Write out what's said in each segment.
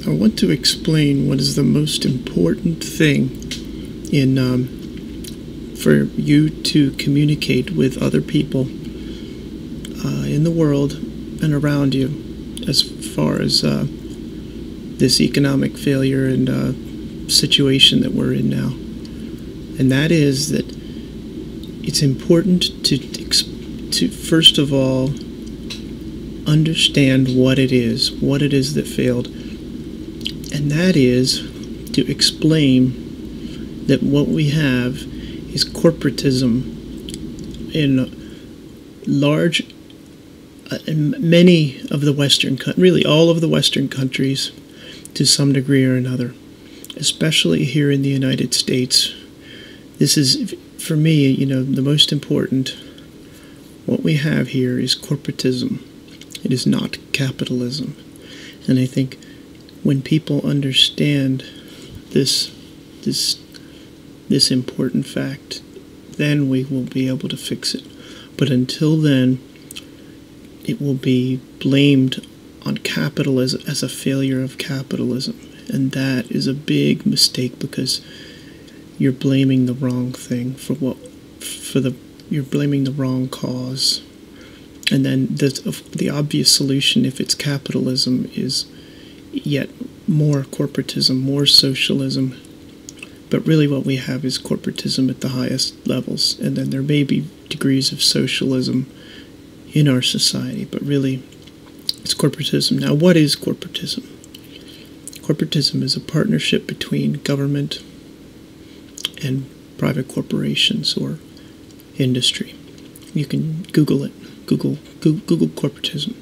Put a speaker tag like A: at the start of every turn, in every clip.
A: I want to explain what is the most important thing in for you to communicate with other people in the world and around you, as far as this economic failure and situation that we're in now. And that is that it's important to first of all understand what it is that failed. And that is to explain that what we have is corporatism in many of the Western, really all of the Western countries to some degree or another, especially here in the United States. This is, for me, the most important. What we have here is corporatism. It is not capitalism. And I think when people understand this important fact, then we will be able to fix it. But until then, it will be blamed on capitalism as a failure of capitalism. And that is a big mistake, because you're blaming the wrong thing you're blaming the wrong cause. And then the obvious solution, if it's capitalism, is yet more corporatism, more socialism. But really what we have is corporatism at the highest levels, and then there may be degrees of socialism in our society, but really it's corporatism. Now, what is corporatism? Corporatism is a partnership between government and private corporations or industry. You can Google it. Google corporatism,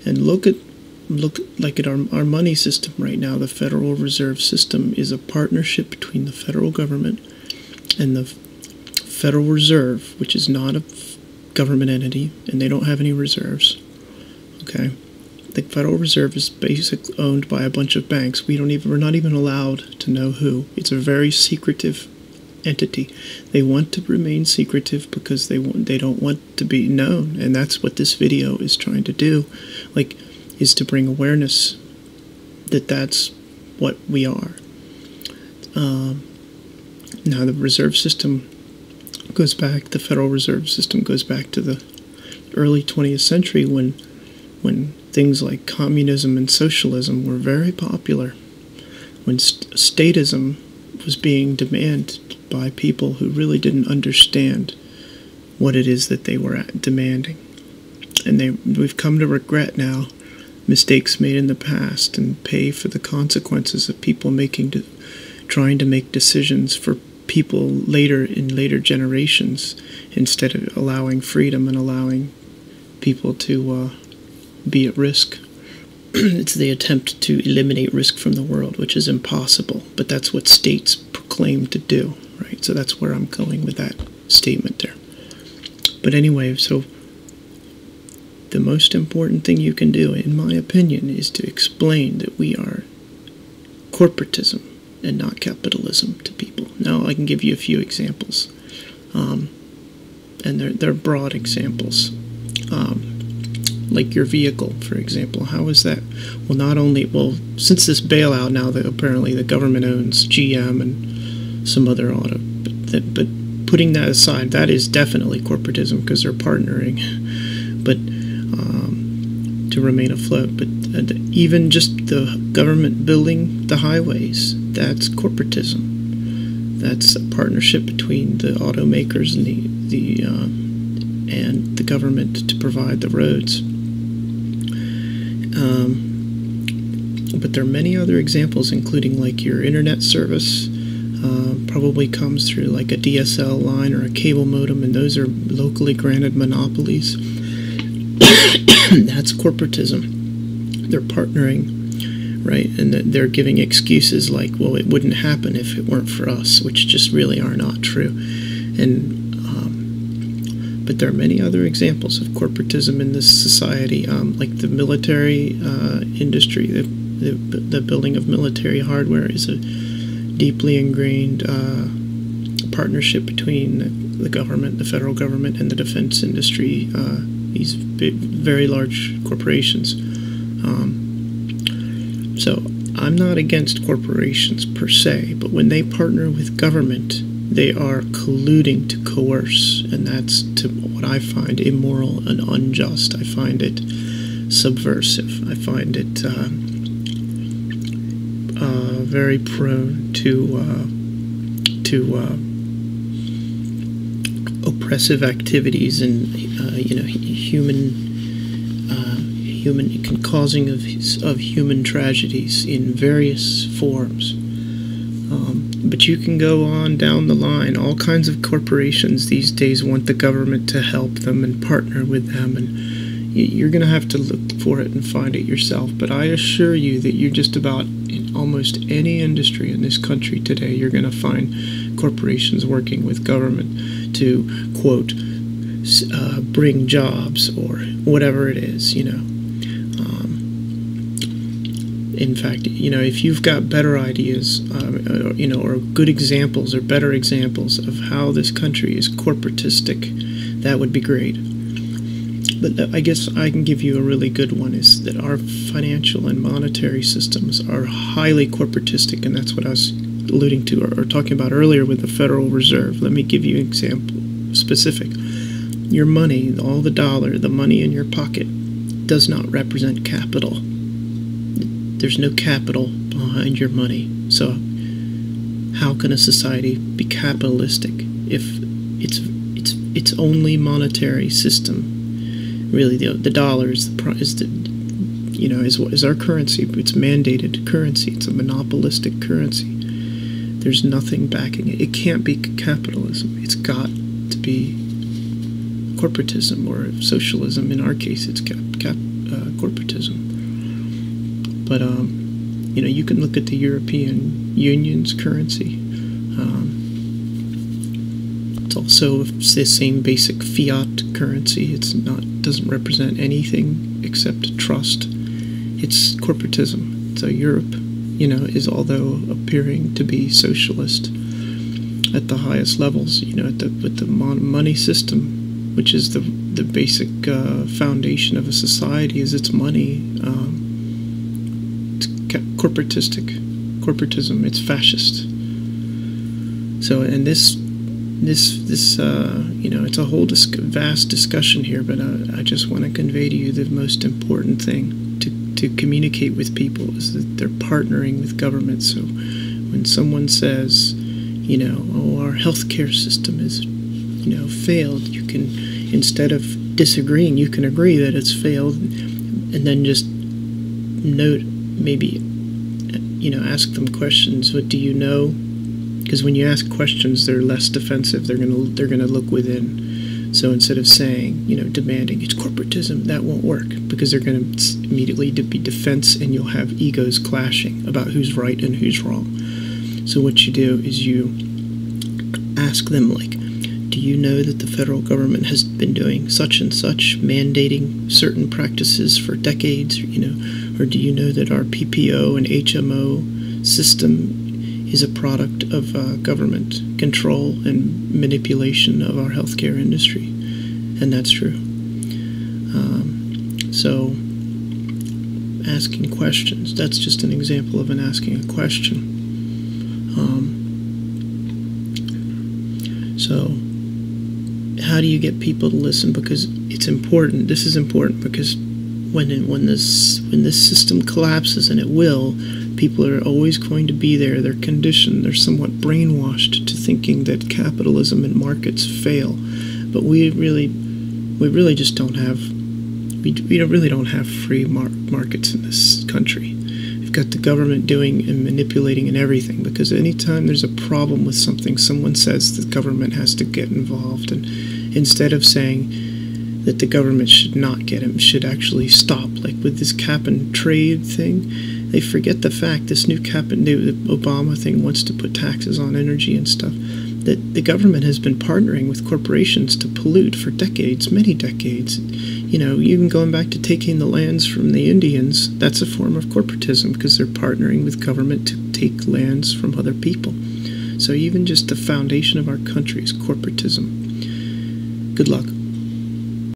A: and look at our money system right now. The Federal Reserve System is a partnership between the federal government and the Federal Reserve, which is not a government entity, and they don't have any reserves. Okay, the Federal Reserve is basically owned by a bunch of banks. We're not even allowed to know who. It's a very secretive entity. They want to remain secretive because they don't want to be known, and that's what this video is trying to do, is to bring awareness that that's what we are. Now the reserve system goes back, the Federal Reserve System goes back to the early 20th century when things like communism and socialism were very popular, when statism was being demanded by people who really didn't understand what it is that they were demanding. And we've come to regret now mistakes made in the past and pay for the consequences of people trying to make decisions for people in later generations, instead of allowing freedom and allowing people to be at risk. It's the attempt to eliminate risk from the world, which is impossible, but that's what states proclaim to do, right? So that's where I'm going with that statement there. But anyway, so the most important thing you can do, in my opinion, is to explain that we are corporatism and not capitalism to people. Now, I can give you a few examples, and they're broad examples. Like your vehicle, for example. How is that? Well, since this bailout now, that apparently the government owns GM and some other auto, but putting that aside, that is definitely corporatism, because they're partnering, but to remain afloat. But even just the government building the highways, that's corporatism. That's a partnership between the automakers and the government to provide the roads. But there are many other examples, including like your internet service probably comes through like a DSL line or a cable modem, and those are locally granted monopolies. That's corporatism. They're partnering, right? And they're giving excuses like, well, it wouldn't happen if it weren't for us, which just really are not true. And but there are many other examples of corporatism in this society, like the military industry. The building of military hardware is a deeply ingrained partnership between the government, the federal government, and the defense industry. These very large corporations. So I'm not against corporations per se, but when they partner with government, they are colluding to coerce, and that's to what I find immoral and unjust. I find it subversive. I find it very prone to oppressive activities and causing of human tragedies in various forms. But you can go on down the line. All kinds of corporations these days want the government to help them and partner with them, and you're going to have to look for it and find it yourself. But I assure you that you're just about in almost any industry in this country today, you're going to find corporations working with government to, quote, bring jobs or whatever it is, In fact, if you've got better ideas, or good examples or better examples of how this country is corporatistic, that would be great. But I guess I can give you a really good one, is that our financial and monetary systems are highly corporatistic, and that's what I was alluding to or talking about earlier with the Federal Reserve. Let me give you an example specific. Your money, all the money in your pocket, does not represent capital. There's no capital behind your money. So how can a society be capitalistic if its only monetary system, really the dollar is our currency? It's mandated currency. It's a monopolistic currency. There's nothing backing it. It can't be capitalism. It's got to be corporatism or socialism. In our case, it's corporatism. But, you can look at the European Union's currency. It's also the same basic fiat currency. Doesn't represent anything except trust. It's corporatism. So Europe, is, although appearing to be socialist at the highest levels, with the money system, which is the basic foundation of a society, is its money. Corporatism. It's fascist. So, and this it's a whole vast discussion here, but I just want to convey to you the most important thing to communicate with people is that they're partnering with government. So when someone says, our healthcare system is, failed, you can, instead of disagreeing, you can agree that it's failed, and then just note, maybe, ask them questions. What do you know? Because when you ask questions, they're less defensive. They're gonna look within. So instead of saying, demanding it's corporatism, that won't work, because they're gonna immediately be defense, and you'll have egos clashing about who's right and who's wrong. So what you do is you ask them, like, do you know that the federal government has been doing such and such, mandating certain practices for decades, or do you know that our PPO and HMO system is a product of government control and manipulation of our healthcare industry? And that's true. So asking questions, that's just an example of asking a question. So how do you get people to listen? Because it's important. This is important because when this system collapses, and it will, people are always going to be there. They're conditioned. They're somewhat brainwashed to thinking that capitalism and markets fail. But we really just don't have. We really don't have free markets in this country. We've got the government doing and manipulating and everything, because anytime there's a problem with something, someone says the government has to get involved, and instead of saying that the government should not get him, should actually stop, like with this cap and trade thing, they forget the fact this new cap and the Obama thing wants to put taxes on energy and stuff, that the government has been partnering with corporations to pollute for decades, many decades. Even going back to taking the lands from the Indians, that's a form of corporatism, because they're partnering with government to take lands from other people. So even just the foundation of our country is corporatism. Good luck.